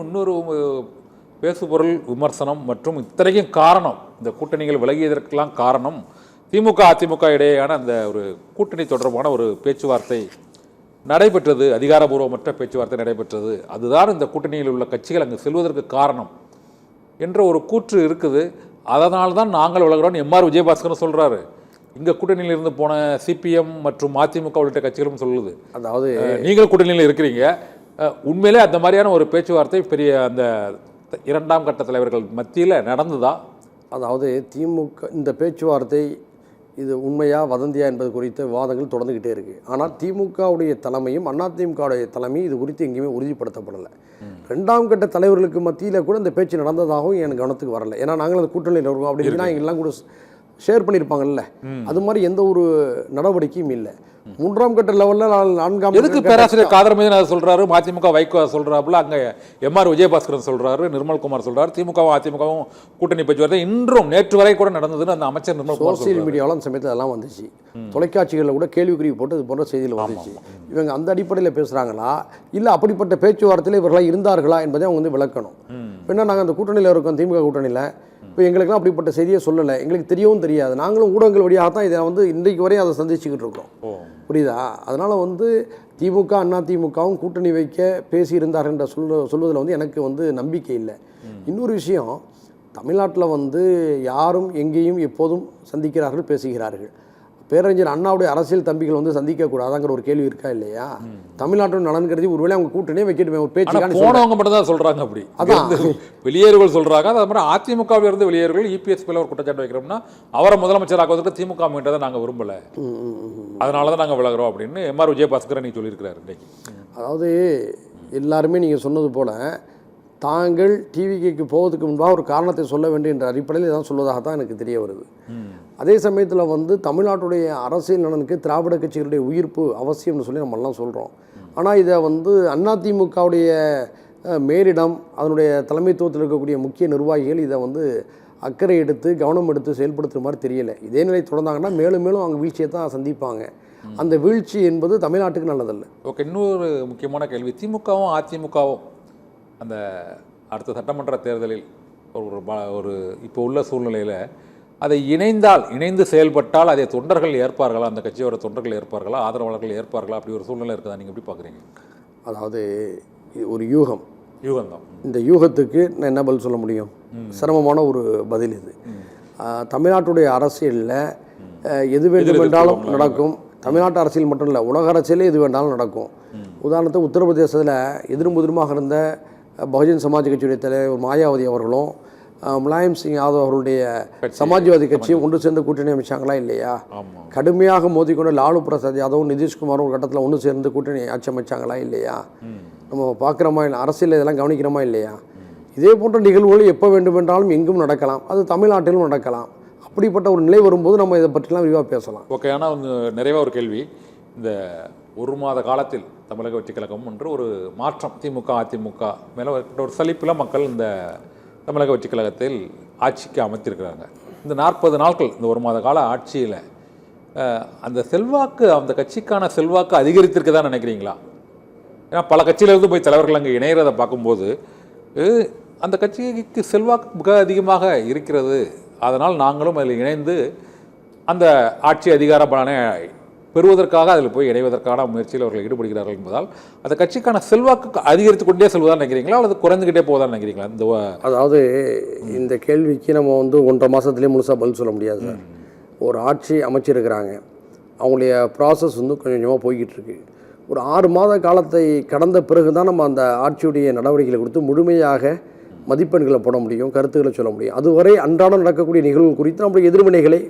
இன்னொரு பேசுபொருள் விமர்சனம் மற்றும் இத்தனைக்கும் காரணம் இந்த கூட்டணிகள் விலகியதற்கெல்லாம் காரணம் திமுக அதிமுக இடையேயான அந்த ஒரு கூட்டணி தொடர்பான ஒரு பேச்சுவார்த்தை நடைபெற்றது, அதிகாரபூர்வமற்ற பேச்சுவார்த்தை நடைபெற்றது. அதுதான் இந்த கூட்டணியில் உள்ள கட்சிகள் அங்கு செல்வதற்கு காரணம் என்ற ஒரு கூற்று இருக்குது. அதனால தான் நாங்கள் விலகிறோம் எம்ஆர் விஜயபாஸ்கரும் சொல்கிறாரு. இங்கே கூட்டணியில் இருந்து போன சிபிஎம் மற்றும் அதிமுக உள்ளிட்ட கட்சிகளும் சொல்லுது. அதாவது நீங்கள் கூட்டணியில் இருக்கிறீங்க, உண்மையிலே அந்த மாதிரியான ஒரு பேச்சுவார்த்தை பெரிய அந்த இரண்டாம் கட்ட தலைவர்கள் மத்தியில் நடந்ததா? அதாவது திமுக இந்த பேச்சுவார்த்தை இது உண்மையா வதந்தியா என்பது குறித்த விவாதங்கள் தொடர்ந்துக்கிட்டே இருக்குது. ஆனால் திமுகவுடைய தலைமையும் அதிமுகவுடைய தலைமையும் இது குறித்து எங்கேயுமே உறுதிப்படுத்தப்படலை. ரெண்டாம் கட்ட தலைவர்களுக்கு மத்தியில் கூட இந்த பேச்சு நடந்ததாகவும் எனக்கு கவனத்துக்கு வரலை. ஏன்னா நாங்கள் அந்த கூட்டணியில் இருக்கோம் அப்படின்னா எங்கெல்லாம் கூட ஷேர் பண்ணியிருப்பாங்கல்ல, அது மாதிரி எந்த ஒரு நடவடிக்கையும் இல்லை. மூன்றாம் கட்ட லெவலில் நான்காம் எதுக்கு பேராசிரியர் காதர் மீது சொல்றாரு, மதிமுக வைகோ சொல்றாப்புல, அங்கே எம்ஆர் விஜயபாஸ்கரன் சொல்றாரு, நிர்மல்குமார் சொல்றாரு, திமுகவும் அதிமுகவும் கூட்டணி பேச்சுவார்த்தை இன்றும் நேற்று வரை கூட நடந்ததுன்னு அந்த அமைச்சர் நிர்மல்குமார் சோசியல் மீடியாவில் அந்த சமயத்தில் எல்லாம் வந்துச்சு. தொலைக்காட்சிகளில் கூட கேள்விக்குறி போட்டு இது போன்ற செய்தியில் வந்துச்சு. இவங்க அந்த அடிப்படையில் பேசுகிறாங்களா இல்லை அப்படிப்பட்ட பேச்சுவார்த்தையில் இவர்களாக இருந்தார்களா என்பதை அவங்க வந்து விளக்கணும். ஏன்னா நாங்கள் அந்த கூட்டணியில் இருக்கோம், திமுக கூட்டணியில். இப்போ எங்களுக்குலாம் அப்படிப்பட்ட செய்தியை சொல்லலை, எங்களுக்கு தெரியவும் தெரியாது. நாங்களும் ஊடகங்கள் வழியாக தான் இதை வந்து இன்றைக்கு வரையும் அதை சந்திச்சுக்கிட்டு இருக்கோம். புரியுதா? அதனால் வந்து திமுக அதிமுகவும் கூட்டணி வைக்க பேசியிருந்தார்கள் என்ற சொல்வதில் வந்து எனக்கு வந்து நம்பிக்கை இல்லை. இன்னொரு விஷயம், தமிழ்நாட்டில் வந்து யாரும் எங்கேயும் எப்போதும் சந்திக்கிறார்கள், பேசுகிறார்கள். பேரறிஞர் அண்ணாவுடைய அரசியல் தம்பிகள் வந்து சந்திக்கக்கூடாதாங்கிற ஒரு கேள்வி இருக்கா இல்லையா? தமிழ்நாட்டோட நலன் கருதி ஒருவேளை அவங்க கூட்டணியே வைக்கட்டுமே ஒரு பேச்சு போனவங்க மட்டும் தான் சொல்றாங்க. அப்படி அதான் வெளியேறுகள் சொல்றாங்க. அது மாதிரி அதிமுகவில் இருந்து வெளியேறுகள் இபிஎஸ் மேல ஒரு குற்றச்சாட்டு வைக்கிறோம்னா அவரை முதலமைச்சராக்குவதற்கு திமுக மீட்டதை நாங்கள் விரும்பல, அதனால தான் நாங்கள் விலகிறோம் அப்படின்னு எம்ஆர் விஜயபாஸ்கர் நீ சொல்லியிருக்கிறாரு இன்னைக்கு. அதாவது எல்லாருமே நீங்கள் சொன்னது போல தாங்கள் டிவிக்கு போவதுக்கு முன்பாக ஒரு காரணத்தை சொல்ல வேண்டும் என்ற அடிப்படையில் இதான் சொல்வதாக தான் எனக்கு தெரிய வருது. அதே சமயத்தில் வந்து தமிழ்நாட்டுடைய அரசியல் நலனுக்கு திராவிட கட்சிகளுடைய உயிர்ப்பு அவசியம்னு சொல்லி நம்மெல்லாம் சொல்கிறோம். ஆனால் இதை வந்து அதிமுகவுடைய மேலிடம் அதனுடைய தலைமைத்துவத்தில் இருக்கக்கூடிய முக்கிய நிர்வாகிகள் இதை வந்து அக்கறை எடுத்து கவனம் எடுத்து செயல்படுத்துகிற மாதிரி தெரியலை. இதே நிலை தொடர்ந்தாங்கன்னா மேலும் மேலும் அவங்க வீழ்ச்சியை தான் சந்திப்பாங்க. அந்த வீழ்ச்சி என்பது தமிழ்நாட்டுக்கு நல்லதல்ல. ஓகே, இன்னொரு முக்கியமான கேள்வி, திமுகவும் அதிமுகவும் அந்த அடுத்த சட்டமன்ற தேர்தலில் ஒரு இப்போ உள்ள சூழ்நிலையில் அதை இணைந்து செயல்பட்டால் அதை தொண்டர்கள் ஏற்பார்களா, அந்த கட்சியோட தொண்டர்கள் ஏற்பார்களா, ஆதரவாளர்கள் ஏற்பார்களா, அப்படி ஒரு சூழ்நிலை இருக்குதா? நீங்கள் எப்படி பார்க்குறீங்க? அதாவது ஒரு யூகம் தான். இந்த யூகத்துக்கு நான் என்ன பதில் சொல்ல முடியும்? சிரமமான ஒரு பதில் இது. தமிழ்நாட்டுடைய அரசியலில் எது வேண்டுமென்றாலும் நடக்கும். தமிழ்நாட்டு அரசியல் மட்டும் இல்லை, உலக அரசியலே எது வேண்டாலும் நடக்கும். உதாரணத்துக்கு உத்தரப்பிரதேசத்தில் எதிர்முதிரமாக இருந்த பகுஜன் சமாஜ் கட்சியுடைய தலைவர் மாயாவதி அவர்களும் முலாயம் சிங் யாதவ் அவர்களுடைய சமாஜ்வாதி கட்சியும் ஒன்று சேர்ந்து கூட்டணி அமைச்சாங்களா இல்லையா? கடுமையாக மோதிக்கொண்ட லாலு பிரசாத் யாதவும் நிதிஷ்குமாரும் ஒரு கட்டத்தில் ஒன்று சேர்ந்து கூட்டணி ஆட்சி அமைச்சாங்களா இல்லையா? நம்ம பார்க்குறோமா இல்லை, அரசியல் இதெல்லாம் கவனிக்கிறோமா இல்லையா? இதே போன்ற நிகழ்வுகள் எப்போ வேண்டுமென்றாலும் எங்கும் நடக்கலாம், அது தமிழ்நாட்டிலும் நடக்கலாம். அப்படிப்பட்ட ஒரு நிலை வரும்போது நம்ம இதை பற்றிலாம் விரிவாக பேசலாம். ஓகே, ஆனால் நிறைவாக ஒரு கேள்வி, இந்த ஒரு மாத காலத்தில் தமிழக வெற்றி கழகம் என்று ஒரு மாற்றம் திமுக அதிமுக மேலே ஒரு சலிப்பில் மக்கள் இந்த தமிழக வெற்றி கழகத்தில் ஆட்சிக்கு அமைத்திருக்கிறாங்க. இந்த 40 நாட்கள் இந்த ஒரு மாத கால ஆட்சியில் அந்த செல்வாக்கு, அந்த கட்சிக்கான செல்வாக்கு அதிகரித்திருக்கு தான் நினைக்கிறீங்களா? ஏன்னா பல கட்சியிலிருந்து போய் தலைவர்கள் அங்கே இணைகிறத பார்க்கும்போது அந்த கட்சிக்கு செல்வாக்கு மிக அதிகமாக இருக்கிறது, அதனால் நாங்களும் அதில் இணைந்து அந்த ஆட்சி அதிகார பலனை பெறுவதற்காக அதில் போய் இணைவதற்கான முயற்சியில் அவர்கள் ஈடுபடுகிறார்கள் என்பதால் அந்த கட்சிக்கான செல்வாக்கு அதிகரித்து கொண்டே செல்வதாக நினைக்கிறீங்களா அல்லது குறைந்துக்கிட்டே போவதாக நினைக்கிறீங்களா? இந்த அதாவது இந்த கேள்விக்கு நம்ம வந்து 1.5 மாதத்துலேயே முழுசாக பதில் சொல்ல முடியாது சார். ஒரு ஆட்சி அமைச்சிருக்கிறாங்க, அவங்களுடைய ப்ராசஸ் வந்து கொஞ்சம் கொஞ்சமாக போய்கிட்டு இருக்கு. ஒரு 6 மாத காலத்தை கடந்த பிறகு தான் நம்ம அந்த ஆட்சியுடைய நடவடிக்கைகளை கொடுத்து முழுமையாக மதிப்பெண்களை போட முடியும், கருத்துக்களை சொல்ல முடியும். அதுவரை அன்றாடம் நடக்கக்கூடிய நிகழ்வு குறித்து நம்மளுடைய எதிர்வினைகளை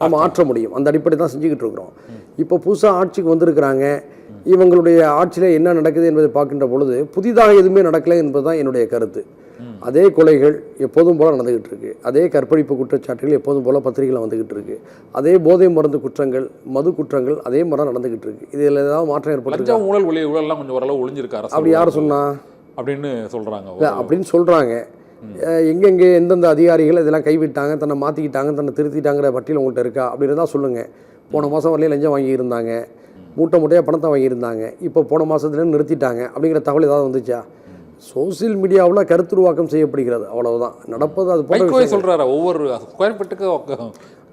நம்ம ஆற்ற முடியும். அந்த அடிப்படை தான் செஞ்சுக்கிட்டு இருக்கிறோம். இப்போ புதுசாக ஆட்சிக்கு வந்திருக்கிறாங்க, இவங்களுடைய ஆட்சியில் என்ன நடக்குது என்பதை பார்க்கின்ற பொழுது புதிதாக எதுவுமே நடக்கலை என்பது தான் என்னுடைய கருத்து. அதே கொலைகள் எப்போதும் போல் நடந்துக்கிட்டு இருக்கு, அதே கற்பழிப்பு குற்றச்சாட்டுகள் எப்போதும் போல் பத்திரிகையில் வந்துக்கிட்டு இருக்கு, அதே போதை மருந்து குற்றங்கள் மது குற்றங்கள் அதே மாதிரி நடந்துக்கிட்டு இருக்கு. இதில் ஏதாவது மாற்றம் ஏற்பட்டு ஊழல்லாம் கொஞ்சம் ஓரளவு ஒழிஞ்சிருக்காரு அப்படி யார் சொன்னா அப்படின்னு சொல்கிறாங்க. அப்படின்னு சொல்கிறாங்க. எங்கெங்கே எந்தெந்த அதிகாரிகள் இதெல்லாம் கைவிட்டாங்க, தன்னை மாற்றிக்கிட்டாங்க, தன்னை திருத்திட்டாங்கிற பட்டியல் உங்கள்கிட்ட இருக்கா அப்படின்னு தான் சொல்லுங்கள். போன மாதம் வரலையே லஞ்சம் வாங்கியிருந்தாங்க, மூட்டை மூட்டையாக பணத்தை வாங்கியிருந்தாங்க, இப்போ போன மாதத்துலேருந்து நிறுத்திட்டாங்க அப்படிங்கிற தகவல் ஏதாவது வந்துச்சா? சோசியல் மீடியாவில் கருத்துருவாக்கம் செய்யப்படுகிறது, அவ்வளவுதான் நடப்பது. அது போன்ற வைகோவே சொல்றாரு ஒவ்வொரு ஸ்கொயர் ஃபீட்டுக்கு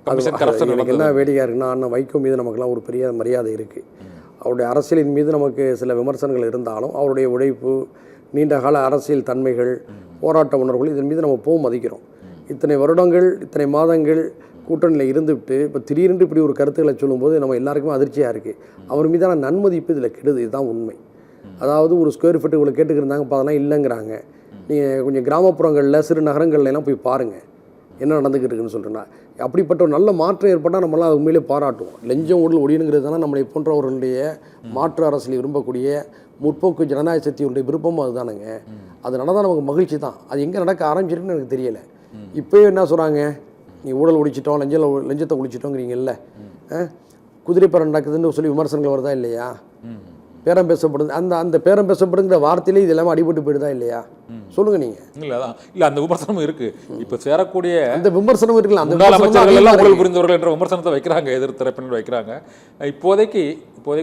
கமிஷன் கரப்ஷன் எனக்கு என்ன வேடிக்கையாக இருக்குன்னா, அண்ணன் வைகோ மீது நமக்குலாம் ஒரு பெரிய மரியாதை இருக்குது. அவருடைய அரசியலின் மீது நமக்கு சில விமர்சனங்கள் இருந்தாலும் அவருடைய உழைப்பு, நீண்டகால அரசியல் தன்மைகள், போராட்ட உணர்வுகள், இதன் மீது நம்ம மதிக்கிறோம். இத்தனை வருடங்கள், இத்தனை மாதங்கள் கூட்டணியில் இருந்துவிட்டு இப்போ திடீரென்று இப்படி ஒரு கருத்துக்களை சொல்லும்போது நம்ம எல்லாருக்குமே அதிர்ச்சியாக இருக்குது. அவர் மீதான நன்மதிப்பு இதில் கெடுது, இதுதான் உண்மை. அதாவது ஒரு ஸ்கொயர் ஃபீட்டு இவ்வளோ கேட்டுக்கிருந்தாங்க, இப்போ அதெல்லாம் இல்லைங்கிறாங்க. நீங்கள் கொஞ்சம் கிராமப்புறங்களில், சிறு நகரங்கள்லாம் போய் பாருங்கள் என்ன நடந்துக்கிட்டு இருக்குன்னு சொல்கிறேன்னா. அப்படிப்பட்ட ஒரு நல்ல மாற்றம் ஏற்பட்டால் நம்மளாம் அது உண்மையிலே பாராட்டுவோம். லஞ்சம் ஊழல் ஒழியணுங்கிறது தானே நம்மளை போன்றவர்களுடைய மாற்று அரசியல் விரும்பக்கூடிய முற்போக்கு ஜனநாயக சக்தியுடைய விருப்பமும் அதுதானுங்க. அது நடந்தால் நமக்கு மகிழ்ச்சி தான். அது எங்கே நடக்க ஆரம்பிச்சிருக்குன்னு எனக்கு தெரியலை. இப்போயே என்ன சொல்கிறாங்க, நீ ஊழல் ஒழிச்சிட்டோம், லஞ்சத்தை ஒழிச்சிட்டோங்கிறீங்கல்ல, குதிரைப்பரம் நடக்குதுன்னு சொல்லி விமர்சனங்கள் வருதா இல்லையா? பேரம் பேசப்படுது, அந்த பேரம் பேசப்படுங்கிற வார்த்தையிலே இது எல்லாமே அடிபட்டு போயிடுதா இல்லையா? சொல்லுங்க நீங்க. இல்ல அந்த விமர்சனமும் இருக்கு. இப்ப சேரக்கூடிய அந்த விமர்சனம் இருக்குல்ல, அந்த அமைச்சர்கள் எல்லாம் ஊழல் புரிந்தவர்கள் என்ற விமர்சனத்தை வைக்கிறாங்க, எதிர் தரப்பினர் வைக்கிறாங்க. இப்போதைக்கு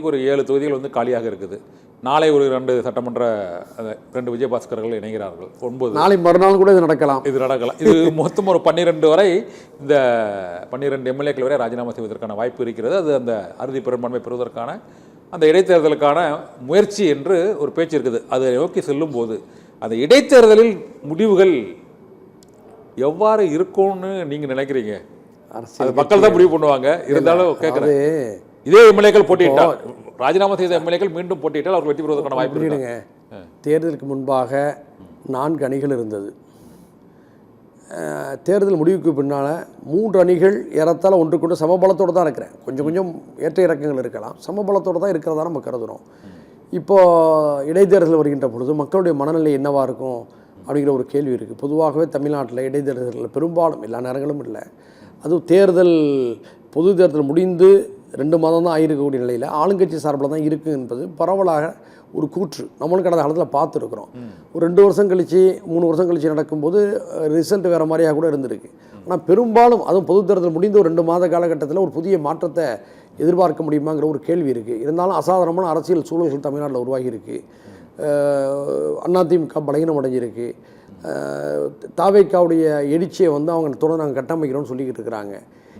ஒரு 7 தொகுதிகள் வந்து காலியாக இருக்குது. நாளை ஒரு 2 சட்டமன்ற 2 விஜயபாஸ்கர்கள் இணைகிறார்கள். 9 நாளை மறுநாள் கூட இது நடக்கலாம். இது மொத்தம் ஒரு 12 வரை, இந்த 12 எம்எல்ஏக்கள் வரை ராஜினாமா செய்வதற்கான வாய்ப்பு இருக்கிறது. அது அந்த அறுதி பெரும்பான்மை பெறுவதற்கான அந்த இடைத்தேர்தலுக்கான முயற்சி என்று ஒரு பேச்சு இருக்குது. அதை நோக்கி செல்லும் போது அந்த இடைத்தேர்தலில் முடிவுகள் எவ்வாறு இருக்கும்னு நீங்க நினைக்கிறீங்க? அது மக்கள் தான் முடிவு பண்ணுவாங்க. இருந்தாலும் கேட்குறேன், இதே எம்எல்ஏக்கள் போட்டியிட்டால், ராஜினாமா செய்த எம்எல்ஏக்கள் மீண்டும் போட்டியிட்டால் அவர்கள் வெற்றி பெறுவதற்கான வாய்ப்பு இருக்குங்க. தேர்தலுக்கு முன்பாக 4 அணிகள் இருந்தது. தேர்தல் முடிவுக்கு பின்னால் 3 அணிகள் ஏறத்தாழ ஒன்றுக்கொண்டு சமபலத்தோடு தான் இருக்கிறேன். கொஞ்சம் ஏற்ற இறக்கங்கள் இருக்கலாம், சமபலத்தோடு தான் இருக்கிறதா நம்ம கருதுகிறோம். இப்போது இடைத்தேர்தல் வருகின்ற பொழுது மக்களுடைய மனநிலை என்னவாக இருக்கும் அப்படிங்கிற ஒரு கேள்வி இருக்குது. பொதுவாகவே தமிழ்நாட்டில் இடைத்தேர்தல்களில் பெரும்பாலும், எல்லா நேரங்களும் இல்லை, அதுவும் பொது தேர்தல் முடிந்து 2 மாதம் தான் ஆகிருக்கக்கூடிய நிலையில் ஆளுங்கட்சி சார்பில் தான் இருக்குது என்பது பரவலாக ஒரு கூற்று. நம்மளும் கடந்த காலத்தில் பார்த்துருக்குறோம். ஒரு 2 வருஷம் கழித்து 3 வருஷம் கழித்து நடக்கும்போது ரிசல்ட் வேறு மாதிரியாக கூட இருந்திருக்கு. ஆனால் பெரும்பாலும் அதுவும் பொது தேர்தல் முடிந்த ஒரு 2 மாத காலகட்டத்தில் ஒரு புதிய மாற்றத்தை எதிர்பார்க்க முடியுமாங்கிற ஒரு கேள்வி இருக்குது. இருந்தாலும் அசாதாரணமான அரசியல் சூழல்கள் தமிழ்நாட்டில் உருவாகி இருக்குது. அதிமுக பலகீனம் அடைஞ்சிருக்கு. தாவேக்காவுடைய எழுச்சியை அவங்க தொடர்ந்து நாங்கள் கட்டமைக்கிறோம்னு சொல்லிக்கிட்டு இருக்கிறாங்க.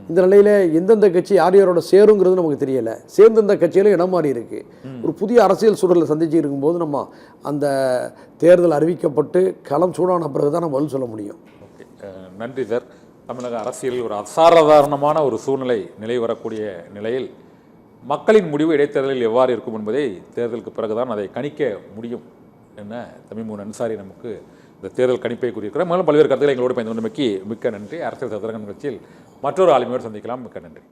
இந்த நிலையில் எந்தெந்த கட்சி யாரோட சேருங்கிறது நமக்கு தெரியலை. சேர்ந்த கட்சியிலும் இடம் மாறி இருக்குது. ஒரு புதிய அரசியல் சூழலை சந்திச்சு இருக்கும்போது நம்ம அந்த தேர்தல் அறிவிக்கப்பட்டு களம் சூடான பிறகு தான் நம்ம பதில் சொல்ல முடியும். ஓகே, நன்றி சார். தமிழக அரசியலில் ஒரு அசாதாரணமான ஒரு சூழ்நிலை நிலை வரக்கூடிய நிலையில் மக்களின் முடிவு இடைத்தேர்தலில் எவ்வாறு இருக்கும் என்பதை தேர்தலுக்கு பிறகுதான் அதை கணிக்க முடியும் என்ன தமிமுன் அன்சாரி நமக்கு இந்த தேர்தல் கணிப்பை கூறியிருக்கிறார். மேலும் பல்வேறு கருத்துக்களை எங்களோடு பயந்து கொண்டமைக்கு மிக்க நன்றி. அரசியல் சதுரங்க நிகழ்ச்சியில் மற்றொரு ஆளுமையோடு சந்திக்கலாம். மிக்க நன்றி.